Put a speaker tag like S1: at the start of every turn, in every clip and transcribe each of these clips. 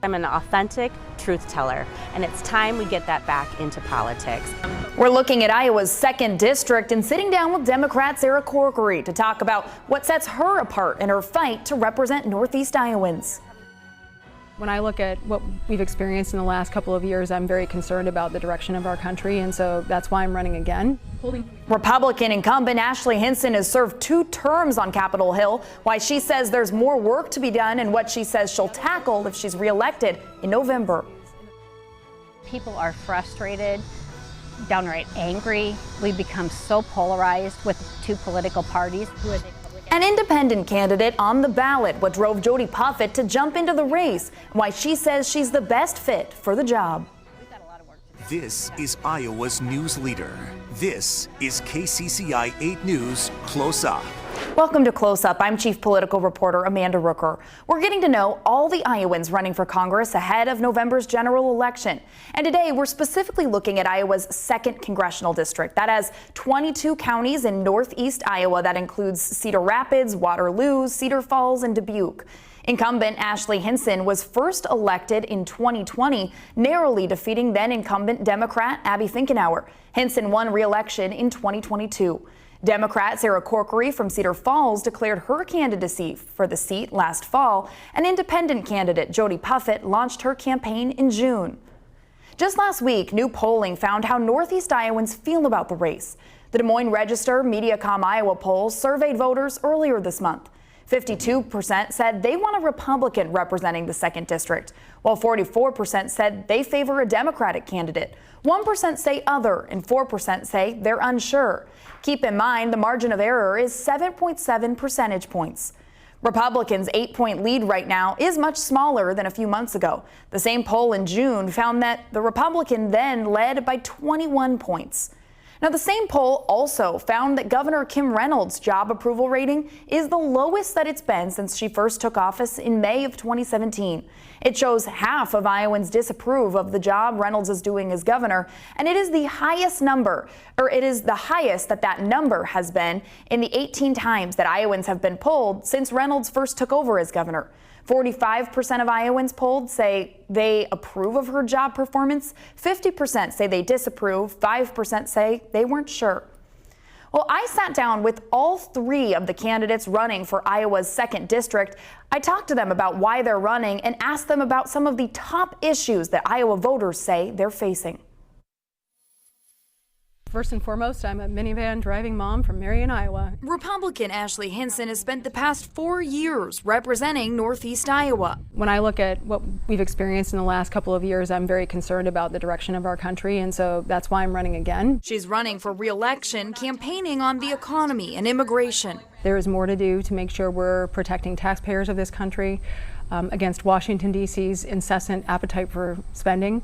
S1: I'm an authentic truth teller, and it's time we get that back into politics.
S2: We're looking at Iowa's 2nd District and sitting down with Democrat Sarah Corkery to talk about what sets her apart in her fight to represent Northeast Iowans.
S3: When I look at what we've experienced in the last couple of years, I'm very concerned about the direction of our country, and so that's why I'm running again.
S2: Republican incumbent Ashley Hinson has served 2 terms on Capitol Hill, why she says there's more work to be done and what she says she'll tackle if she's reelected in November.
S4: People are frustrated, downright angry. We've become so polarized with 2 political parties.
S2: An independent candidate on the ballot, what drove Jody Puffett to jump into the race, why she says she's the best fit for the job.
S5: This is Iowa's news leader. This is KCCI 8 News Close Up.
S2: Welcome to Close Up. I'm Chief Political Reporter Amanda Rooker. We're getting to know all the Iowans running for Congress ahead of November's general election. And today we're specifically looking at Iowa's 2nd Congressional District. That has 22 counties in Northeast Iowa. That includes Cedar Rapids, Waterloo, Cedar Falls, and Dubuque. Incumbent Ashley Hinson was first elected in 2020, narrowly defeating then-incumbent Democrat Abby Finkenauer. Hinson won re-election in 2022. Democrat Sarah Corkery from Cedar Falls declared her candidacy for the seat last fall, and independent candidate Jody Puffett launched her campaign in June. Just last week, new polling found how Northeast Iowans feel about the race. The Des Moines Register Mediacom Iowa poll surveyed voters earlier this month. 52% said they want a Republican representing the 2nd District, while 44% said they favor a Democratic candidate. 1% say other, and 4% say they're unsure. Keep in mind, the margin of error is 7.7 percentage points. Republicans' 8-point lead right now is much smaller than a few months ago. The same poll in June found that the Republican then led by 21 points. Now, the same poll also found that Governor Kim Reynolds' job approval rating is the lowest that it's been since she first took office in May of 2017. It shows half of Iowans disapprove of the job Reynolds is doing as governor, and it is the highest that number has been in the 18 times that Iowans have been polled since Reynolds first took over as governor. 45% of Iowans polled say they approve of her job performance. 50% say they disapprove. 5% say they weren't sure. Well, I sat down with all 3 of the candidates running for Iowa's 2nd District. I talked to them about why they're running and asked them about some of the top issues that Iowa voters say they're facing.
S3: First and foremost, I'm a minivan driving mom from Marion, Iowa.
S2: Republican Ashley Hinson has spent the past 4 years representing Northeast Iowa.
S3: When I look at what we've experienced in the last couple of years, I'm very concerned about the direction of our country, and so that's why I'm running again.
S2: She's running for re-election, campaigning on the economy and immigration.
S3: There is more to do to make sure we're protecting taxpayers of this country against Washington, D.C.'s incessant appetite for spending.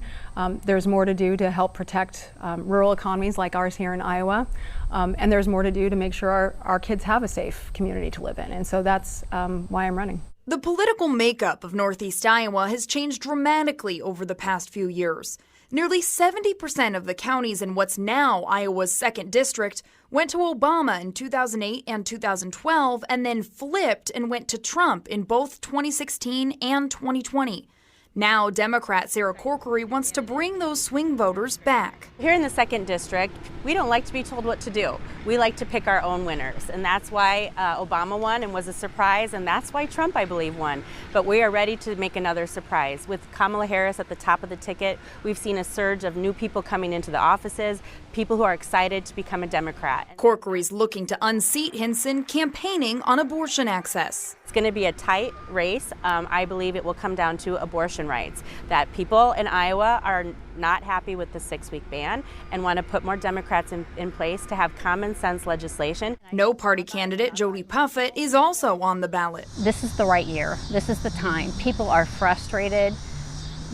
S3: There's more to do to help protect rural economies like ours here in Iowa. And there's more to do to make sure our kids have a safe community to live in. And so that's why I'm running.
S2: The political makeup of Northeast Iowa has changed dramatically over the past few years. Nearly 70% of the counties in what's now Iowa's 2nd District went to Obama in 2008 and 2012 and then flipped and went to Trump in both 2016 and 2020. Now, Democrat Sarah Corkery wants to bring those swing voters back.
S1: Here in the 2nd District, we don't like to be told what to do. We like to pick our own winners, and that's why Obama won and was a surprise, and that's why Trump, I believe, won. But we are ready to make another surprise. With Kamala Harris at the top of the ticket, we've seen a surge of new people coming into the offices, people who are excited to become a Democrat.
S2: Corkery's looking to unseat Hinson, campaigning on abortion access.
S1: It's going to be a tight race. I believe it will come down to abortion rights, that people in Iowa are not happy with the 6-week ban and want to put more Democrats in place to have common sense legislation.
S2: No party candidate Jody Puffett is also on the ballot.
S4: This is the right year. This is the time. People are frustrated,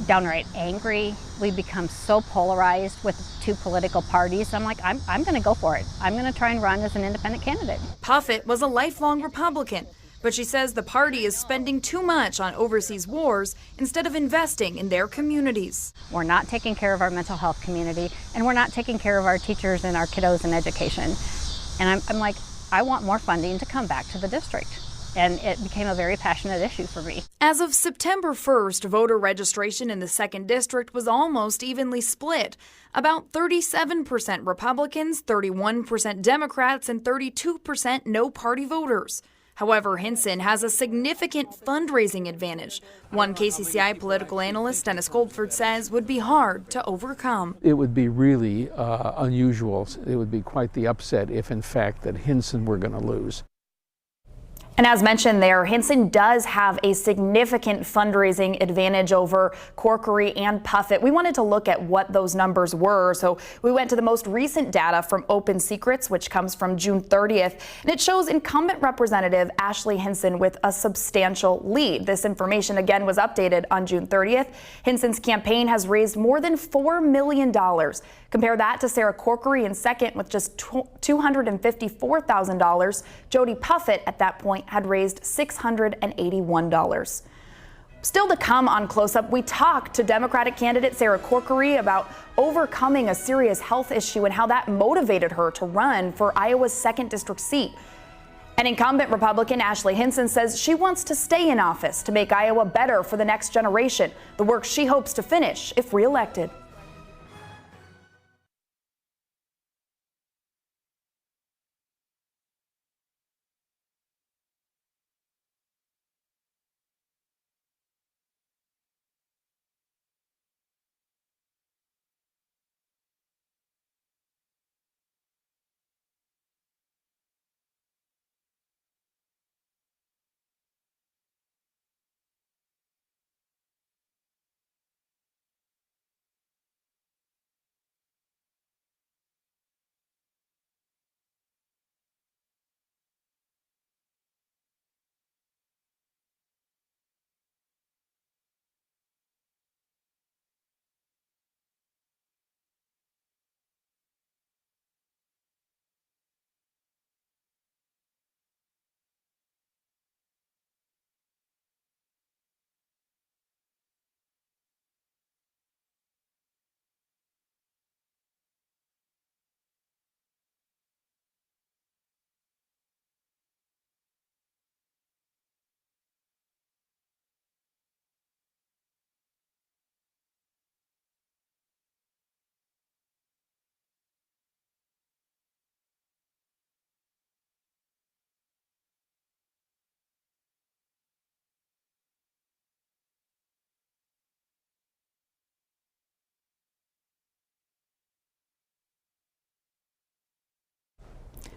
S4: downright angry. We've become so polarized with 2 political parties. I'm like, I'm going to go for it. I'm going to try and run as an independent candidate.
S2: Puffett was a lifelong Republican, but she says the party is spending too much on overseas wars instead of investing in their communities.
S4: We're not taking care of our mental health community, and we're not taking care of our teachers and our kiddos in education. And I'm like, I want more funding to come back to the district. and it became a very passionate issue for me.
S2: As of September 1st, voter registration in the 2nd District was almost evenly split. About 37% Republicans, 31% Democrats, and 32% no-party voters. However, Hinson has a significant fundraising advantage. One KCCI political analyst, Dennis Goldford, says would be hard to overcome.
S6: It would be really unusual. It would be quite the upset if, in fact, that Hinson were going to lose.
S2: And as mentioned there, Hinson does have a significant fundraising advantage over Corkery and Puffett. We wanted to look at what those numbers were, so we went to the most recent data from Open Secrets, which comes from June 30th, and it shows incumbent Representative Ashley Hinson with a substantial lead. This information again was updated on June 30th. Hinson's campaign has raised more than $4 million. Compare that to Sarah Corkery in second with just $254,000. Jody Puffett at that point had raised $681. Still to come on Close Up, we talked to Democratic candidate Sarah Corkery about overcoming a serious health issue and how that motivated her to run for Iowa's 2nd District seat. And incumbent Republican Ashley Hinson says she wants to stay in office to make Iowa better for the next generation, the work she hopes to finish if reelected.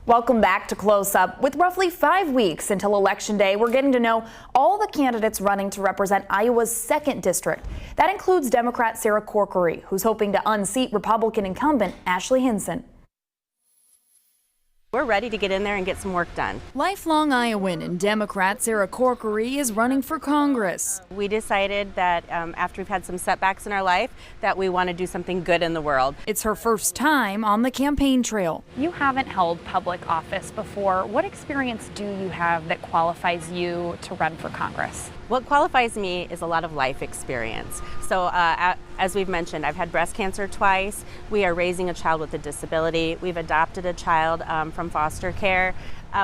S2: Welcome back to Close Up. With roughly 5 weeks until Election Day, we're getting to know all the candidates running to represent Iowa's 2nd District. That includes Democrat Sarah Corkery, who's hoping to unseat Republican incumbent Ashley Hinson.
S1: We're ready to get in there and get some work done.
S2: Lifelong Iowan and Democrat Sarah Corkery is running for Congress.
S1: We decided that after we've had some setbacks in our life, that we want to do something good in the world.
S2: It's her first time on the campaign trail.
S7: You haven't held public office before. What experience do you have that qualifies you to run for Congress?
S1: What qualifies me is a lot of life experience. So as we've mentioned, I've had breast cancer twice. We are raising a child with a disability. We've adopted a child from foster care.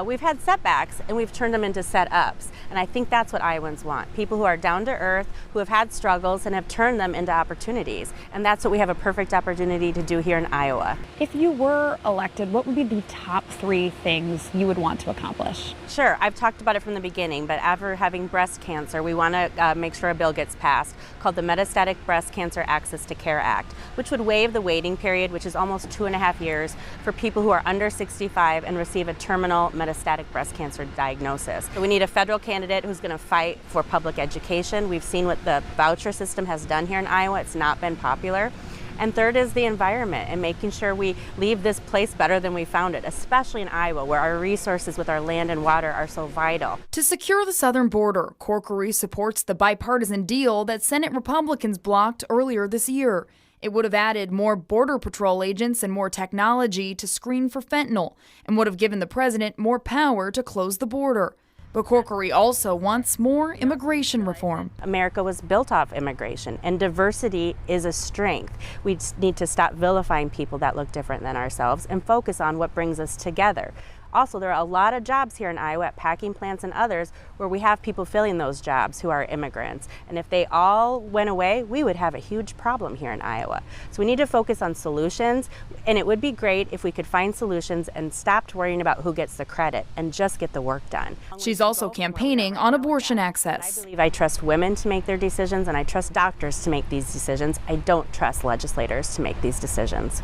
S1: We've had setbacks and we've turned them into set-ups. And I think that's what Iowans want. People who are down to earth, who have had struggles and have turned them into opportunities. And that's what we have a perfect opportunity to do here in Iowa.
S7: If you were elected, what would be the top 3 things you would want to accomplish?
S1: Sure, I've talked about it from the beginning, but after having breast cancer, we want to make sure a bill gets passed called the Metastatic Breast Cancer Access to Care Act, which would waive the waiting period, which is almost 2.5 years, for people who are under 65 and receive a terminal metastatic breast cancer diagnosis. So we need a federal candidate who's going to fight for public education. We've seen what the voucher system has done here in Iowa. It's not been popular. And third is the environment and making sure we leave this place better than we found it, especially in Iowa, where our resources with our land and water are so vital.
S2: To secure the southern border, Corkery supports the bipartisan deal that Senate Republicans blocked earlier this year. It would have added more Border Patrol agents and more technology to screen for fentanyl and would have given the president more power to close the border. But Corkery also wants more immigration reform.
S1: America was built off immigration, and diversity is a strength. We need to stop vilifying people that look different than ourselves and focus on what brings us together. Also, there are a lot of jobs here in Iowa at packing plants and others where we have people filling those jobs who are immigrants. And if they all went away, we would have a huge problem here in Iowa. So we need to focus on solutions, and it would be great if we could find solutions and stop worrying about who gets the credit and just get the work done.
S2: She's also campaigning on abortion
S1: I
S2: access.
S1: believe I trust women to make their decisions, and I trust doctors to make these decisions. I don't trust legislators to make these decisions.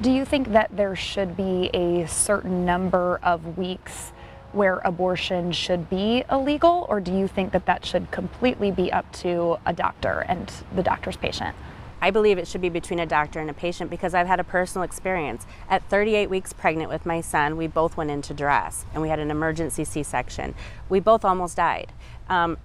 S8: Do you think that there should be a certain number of weeks where abortion should be illegal, or do you think that that should completely be up to a doctor and the doctor's patient?
S1: I believe it should be between a doctor and a patient because I've had a personal experience. At 38 weeks pregnant with my son, we both went into duress and we had an emergency C-section. We both almost died.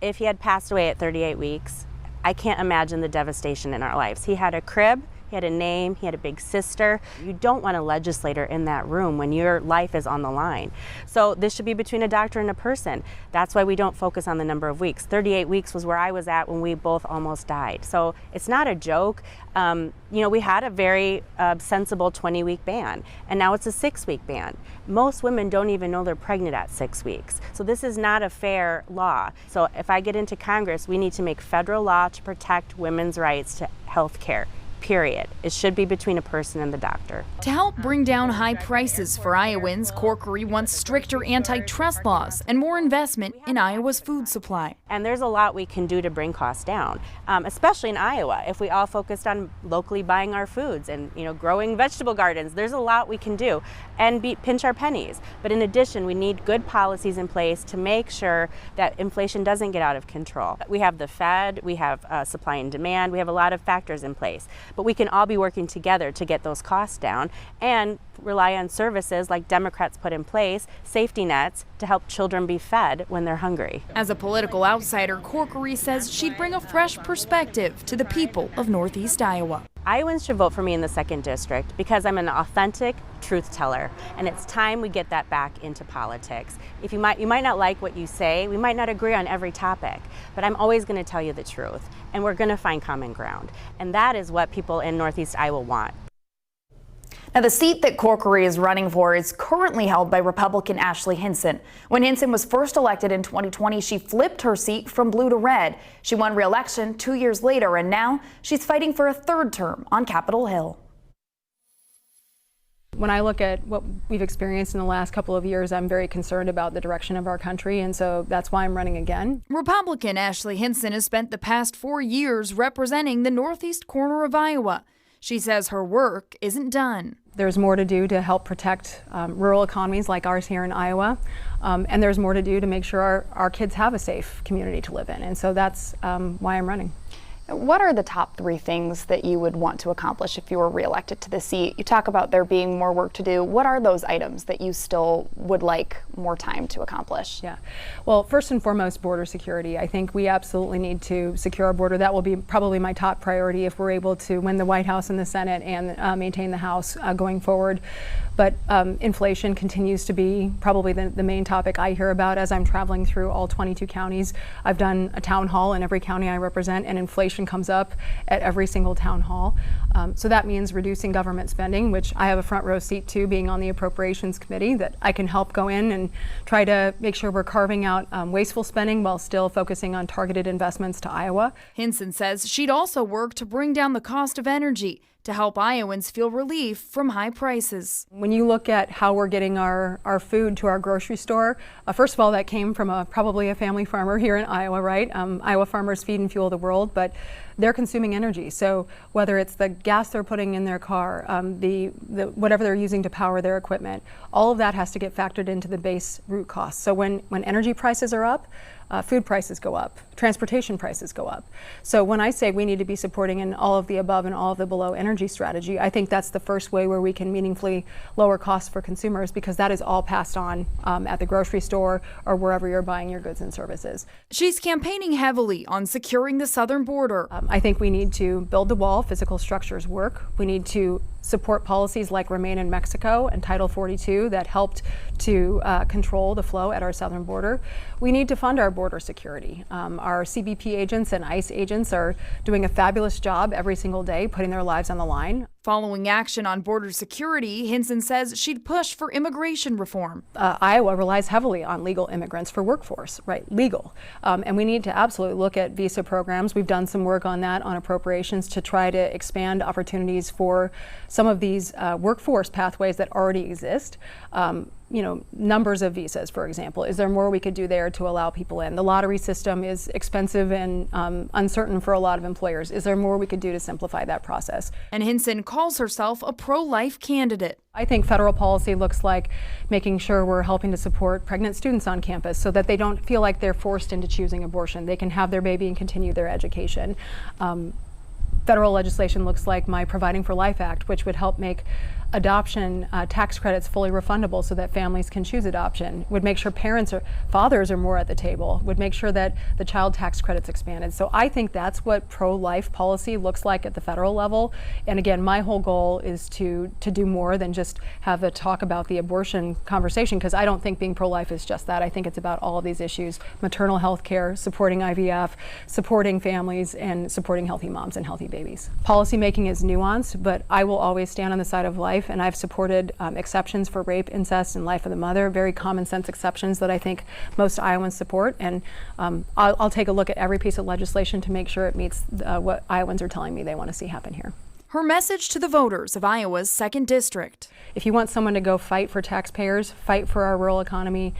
S1: If he had passed away at 38 weeks, I can't imagine the devastation in our lives. He had a crib, he had a name, he had a big sister. You don't want a legislator in that room when your life is on the line. So this should be between a doctor and a person. That's why we don't focus on the number of weeks. 38 weeks was where I was at when we both almost died. So it's not a joke. We had a very sensible 20-week ban, and now it's a 6-week ban. Most women don't even know they're pregnant at 6 weeks. So this is not a fair law. So if I get into Congress, we need to make federal law to protect women's rights to health care. Period. It should be between a person and the doctor.
S2: To help bring down high prices for Iowans, Corkery wants stricter antitrust laws and more investment in Iowa's food supply.
S1: And there's a lot we can do to bring costs down, especially in Iowa. If we all focused on locally buying our foods and growing vegetable gardens, there's a lot we can do and pinch our pennies. But in addition, we need good policies in place to make sure that inflation doesn't get out of control. We have the Fed, we have supply and demand, we have a lot of factors in place. But we can all be working together to get those costs down and rely on services like Democrats put in place, safety nets, to help children be fed when they're hungry.
S2: As a political outsider, Corkery says she'd bring a fresh perspective to the people of Northeast Iowa.
S1: Iowans should vote for me in the 2nd District because I'm an authentic truth teller, and it's time we get that back into politics. You might not like what you say, we might not agree on every topic, but I'm always going to tell you the truth, and we're going to find common ground. And that is what people in Northeast Iowa want.
S2: Now, the seat that Corkery is running for is currently held by Republican Ashley Hinson. When Hinson was first elected in 2020, she flipped her seat from blue to red. She won re-election 2 years later, and now she's fighting for a 3rd term on Capitol Hill.
S3: When I look at what we've experienced in the last couple of years, I'm very concerned about the direction of our country, and so that's why I'm running again.
S2: Republican Ashley Hinson has spent the past 4 years representing the northeast corner of Iowa. She says her work isn't done.
S3: There's more to do to help protect rural economies like ours here in Iowa, and there's more to do to make sure our kids have a safe community to live in, and so that's why I'm running.
S8: What are the top 3 things that you would want to accomplish if you were reelected to the seat? You talk about there being more work to do. What are those items that you still would like more time to accomplish?
S3: Yeah. Well, first and foremost, border security. I think we absolutely need to secure our border. That will be probably my top priority if we're able to win the White House and the Senate and maintain the House going forward. But inflation continues to be probably the main topic I hear about as I'm traveling through all 22 counties. I've done a town hall in every county I represent, and inflation comes up at every single town hall. So that means reducing government spending, which I have a front row seat to, being on the Appropriations Committee, that I can help go in and try to make sure we're carving out wasteful spending while still focusing on targeted investments to Iowa.
S2: Hinson says she'd also work to bring down the cost of energy to help Iowans feel relief from high prices.
S3: When you look at how we're getting our food to our grocery store, first of all, that came from probably a family farmer here in Iowa, right? Iowa farmers feed and fuel the world, but they're consuming energy. So whether it's the gas they're putting in their car, whatever they're using to power their equipment, all of that has to get factored into the base root cost. So when energy prices are up, food prices go up, transportation prices go up. So when I say we need to be supporting an all of the above and all of the below energy strategy, I think that's the first way where we can meaningfully lower costs for consumers, because that is all passed on at the grocery store or wherever you're buying your goods and services.
S2: She's campaigning heavily on securing the southern border.
S3: I think we need to build the wall. Physical structures work. We need to support policies like Remain in Mexico and Title 42 that helped to control the flow at our southern border. We need to fund our border security. Our CBP agents and ICE agents are doing a fabulous job every single day, putting their lives on the line.
S2: Following action on border security, Hinson says she'd push for immigration reform.
S3: Iowa relies heavily on legal immigrants for workforce, right? Legal. And we need to absolutely look at visa programs. We've done some work on that on appropriations to try to expand opportunities for some of these workforce pathways that already exist. Numbers of visas, for example. Is there more we could do there to allow people in? The lottery system is expensive and uncertain for a lot of employers. Is there more we could do to simplify that process?
S2: And Hinson calls herself a pro-life candidate.
S3: I think federal policy looks like making sure we're helping to support pregnant students on campus so that they don't feel like they're forced into choosing abortion. They can have their baby and continue their education. Federal legislation looks like my Providing for Life Act, which would help make adoption tax credits fully refundable so that families can choose adoption, would make sure parents or fathers are more at the table, would make sure that the child tax credits expanded. So I think that's what pro-life policy looks like at the federal level. And again, my whole goal is to do more than just have a talk about the abortion conversation, because I don't think being pro-life is just that. I think it's about all of these issues: maternal health care, supporting IVF, supporting families, and supporting healthy moms and healthy babies. Policy making is nuanced, but I will always stand on the side of life, and I've supported exceptions for rape, incest, and life of the mother, very common sense exceptions that I think most Iowans support. And I'll take a look at every piece of legislation to make sure it meets what Iowans are telling me they want to see happen here.
S2: Her message to the voters of Iowa's 2nd District.
S3: If you want someone to go fight for taxpayers, fight for our rural economy,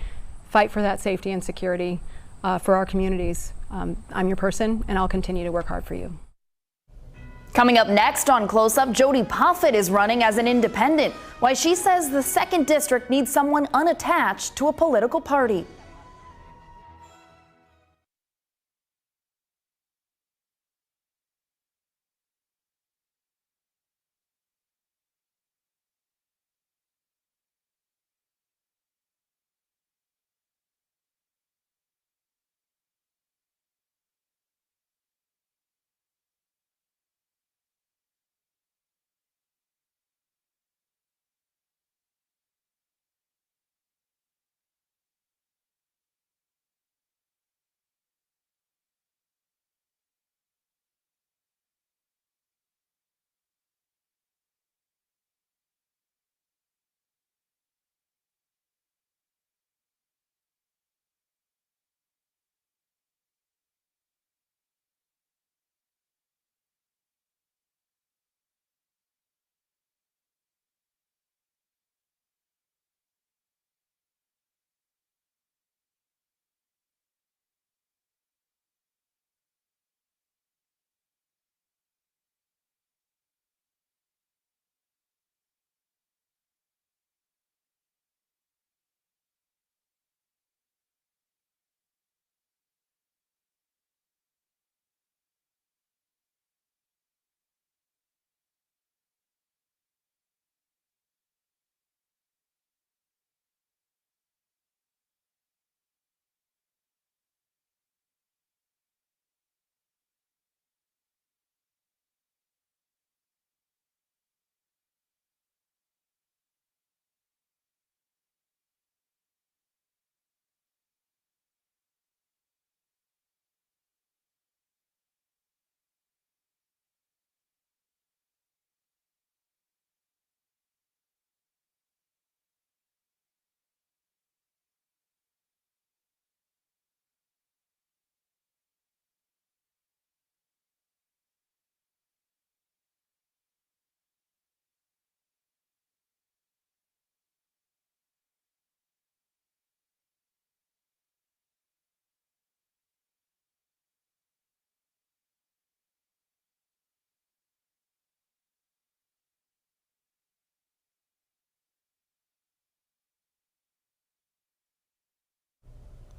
S3: fight for that safety and security for our communities, I'm your person, and I'll continue to work hard for you.
S2: Coming up next on Close Up, Jody Puffett is running as an independent. Why she says the 2nd District needs someone unattached to a political party.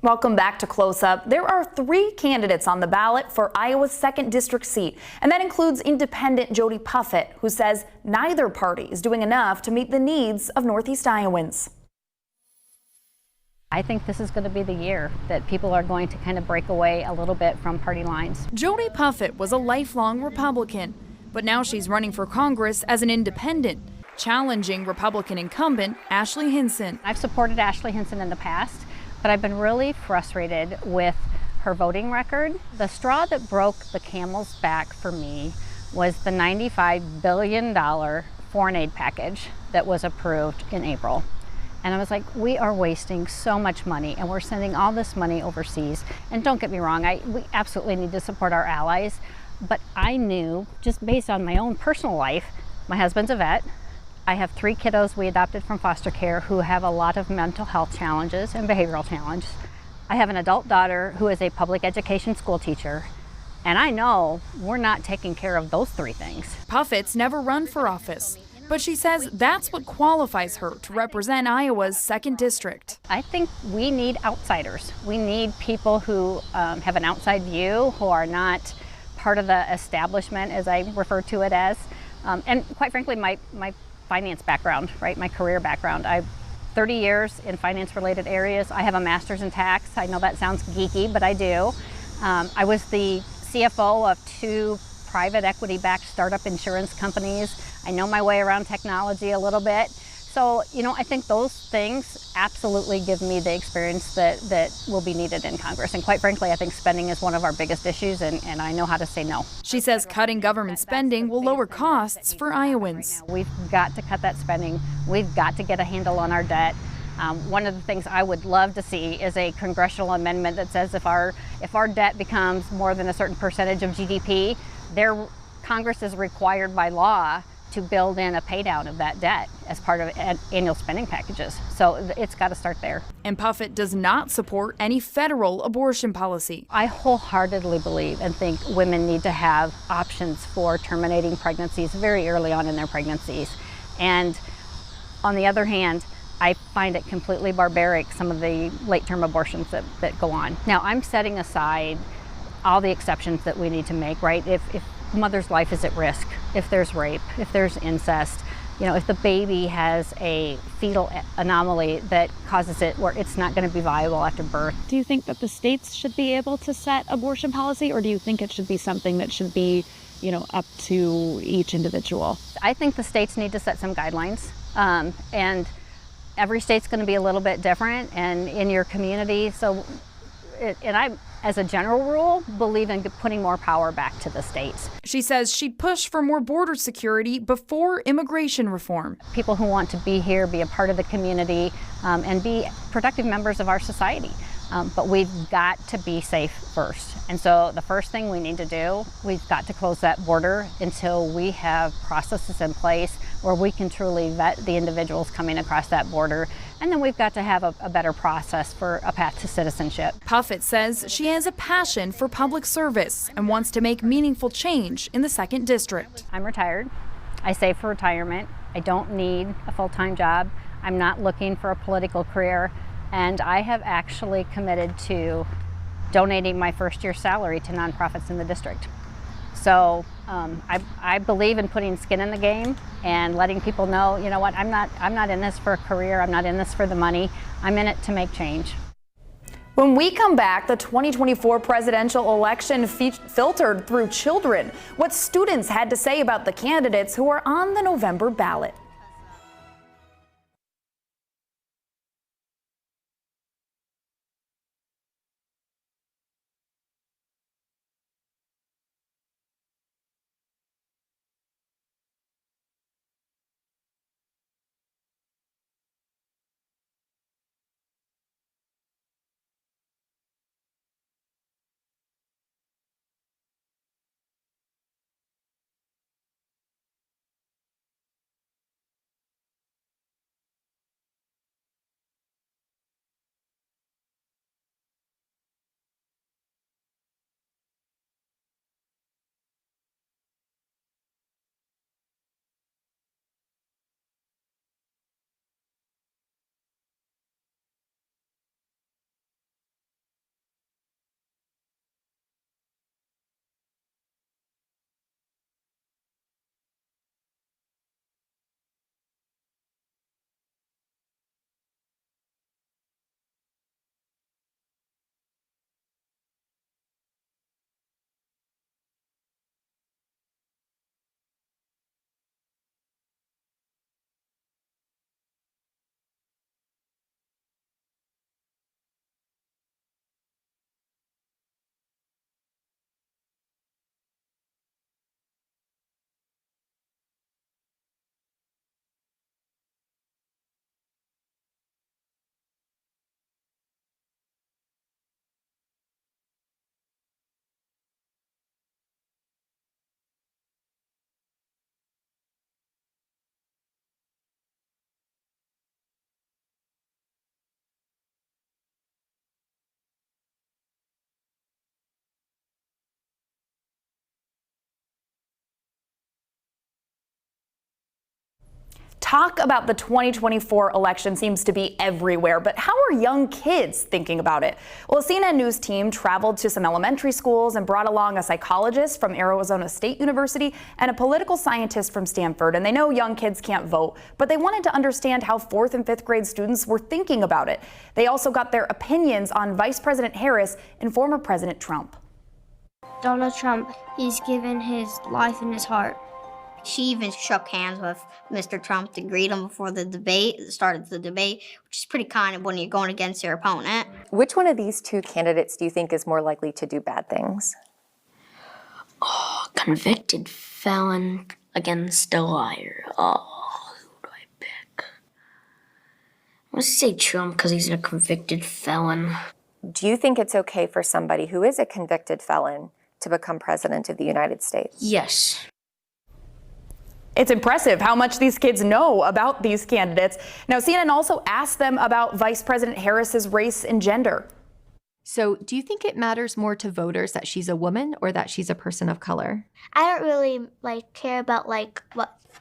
S2: Welcome back to Close Up. There are 3 candidates on the ballot for Iowa's 2nd District seat, and that includes independent Jody Puffett, who says neither party is doing enough to meet the needs of Northeast Iowans.
S4: I think this is going to be the year that people are going to kind of break away a little bit from party lines.
S2: Jody Puffett was a lifelong Republican, but now she's running for Congress as an independent, challenging Republican incumbent Ashley Hinson.
S4: I've supported Ashley Hinson in the past, but I've been really frustrated with her voting record. The straw that broke the camel's back for me was the $95 billion foreign aid package that was approved in April. And I was like, we are wasting so much money and we're sending all this money overseas. And don't get me wrong, we absolutely need to support our allies. But I knew, just based on my own personal life, my husband's a vet. I have 3 kiddos we adopted from foster care who have a lot of mental health challenges and behavioral challenges. I have an adult daughter who is a public education school teacher. And I know we're not taking care of those 3 things.
S2: Puffett's never run for office, but she says that's what qualifies her to represent Iowa's 2nd District.
S4: I think we need outsiders. We need people who have an outside view, who are not part of the establishment, as I refer to it as. And quite frankly, my finance background, right, my career background. I've 30 years in finance-related areas. I have a master's in tax. I know that sounds geeky, but I do. I was the CFO of 2 private equity-backed startup insurance companies. I know my way around technology a little bit. So, I think those things absolutely give me the experience that will be needed in Congress. And quite frankly, I think spending is one of our biggest issues, and I know how to say no.
S2: She says cutting government spending will lower costs for Iowans.
S4: We've got to cut that spending. We've got to get a handle on our debt. One of the things I would love to see is a congressional amendment that says if our debt becomes more than a certain percentage of GDP, Congress is required by law to build in a pay down of that debt as part of annual spending packages. So it's got to start there.
S2: And Puffett does not support any federal abortion policy.
S4: I wholeheartedly believe and think women need to have options for terminating pregnancies very early on in their pregnancies. And on the other hand, I find it completely barbaric, some of the late-term abortions that go on. Now, I'm setting aside all the exceptions that we need to make, right? If mother's life is at risk, if there's rape, if there's incest, if the baby has a fetal anomaly that causes it where it's not going to be viable after birth.
S9: Do you think that the states should be able to set abortion policy, or do you think it should be something that should be, up to each individual?
S4: I think the states need to set some guidelines, and every state's going to be a little bit different, and in your community. And I, as a general rule, believe in putting more power back to the states.
S2: She says she'd push for more border security before immigration reform.
S4: People who want to be here, be a part of the community, and be productive members of our society. But we've got to be safe first. And so the first thing we need to do, we've got to close that border until we have processes in place where we can truly vet the individuals coming across that border. And then we've got to have a better process for a path to citizenship.
S2: Puffett says she has a passion for public service and wants to make meaningful change in the 2nd District.
S4: I'm retired. I save for retirement. I don't need a full-time job. I'm not looking for a political career. And I have actually committed to donating my first year's salary to nonprofits in the district. So I believe in putting skin in the game and letting people know, you know what, I'm not in this for a career. I'm not in this for the money. I'm in it to make change.
S2: When we come back, the 2024 presidential election filtered through children. What students had to say about the candidates who are on the November ballot. Talk about the 2024 election seems to be everywhere, but how are young kids thinking about it? Well, a CNN News team traveled to some elementary schools and brought along a psychologist from Arizona State University and a political scientist from Stanford. And they know young kids can't vote, but they wanted to understand how 4th and 5th grade students were thinking about it. They also got their opinions on Vice President Harris and former President Trump.
S10: Donald Trump, he's given his life and his heart.
S11: She even shook hands with Mr. Trump to greet him before the debate, started the debate, which is pretty kind of when you're going against your opponent.
S12: Which one of these two candidates do you think is more likely to do bad things?
S10: Oh, convicted felon against a liar. Oh, who do I pick? I'm gonna say Trump because he's a convicted felon.
S12: Do you think it's okay for somebody who is a convicted felon to become president of the United States?
S10: Yes.
S2: It's impressive how much these kids know about these candidates. Now, CNN also asked them about Vice President Harris's race and gender.
S13: So do you think it matters more to voters that she's a woman or that she's a person of color?
S10: I don't really care about what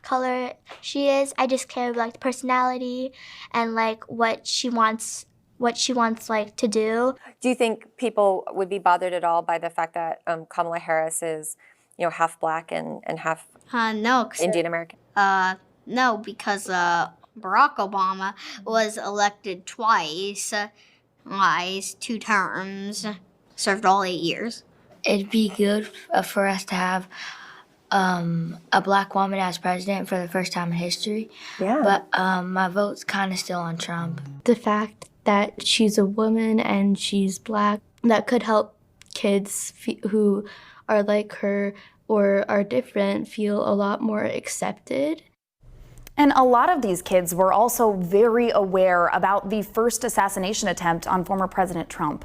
S10: color she is. I just care about the personality and what she wants to do.
S12: Do you think people would be bothered at all by the fact that Kamala Harris is, half black and half
S11: No.
S12: Indian American?
S11: No, because Barack Obama was elected twice, 2 terms, served all 8 years.
S10: It'd be good for us to have a black woman as president for the first time in history.
S12: Yeah.
S10: But my vote's kind of still on Trump. The fact that she's a woman and she's black, that could help kids who are like her or are different feel a lot more accepted.
S2: And a lot of these kids were also very aware about the first assassination attempt on former President Trump.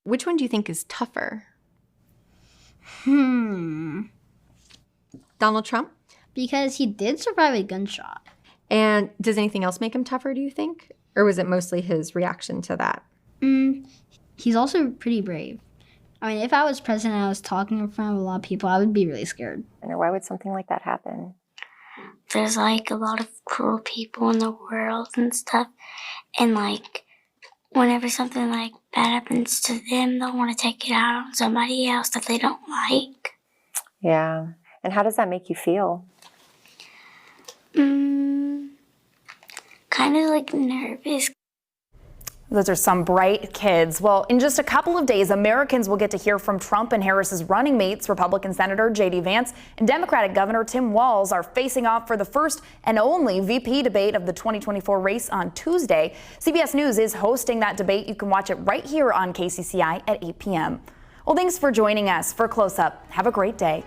S13: Which one do you think is tougher?
S11: Donald
S13: Trump?
S11: Because he did survive a gunshot.
S13: And does anything else make him tougher, do you think? Or was it mostly his reaction to that?
S10: He's also pretty brave. I mean, if I was president and I was talking in front of a lot of people, I would be really scared.
S12: And why would something like that happen?
S10: There's a lot of cruel people in the world and stuff. And whenever something like that happens to them, they'll want to take it out on somebody else that they don't like.
S12: Yeah. And how does that make you feel?
S10: Kind of nervous.
S2: Those are some bright kids. Well, in just a couple of days, Americans will get to hear from Trump and Harris's running mates. Republican Senator J.D. Vance and Democratic Governor Tim Walz are facing off for the first and only VP debate of the 2024 race on Tuesday. CBS News is hosting that debate. You can watch it right here on KCCI at 8 p.m. Well, thanks for joining us for Close Up. Have a great day.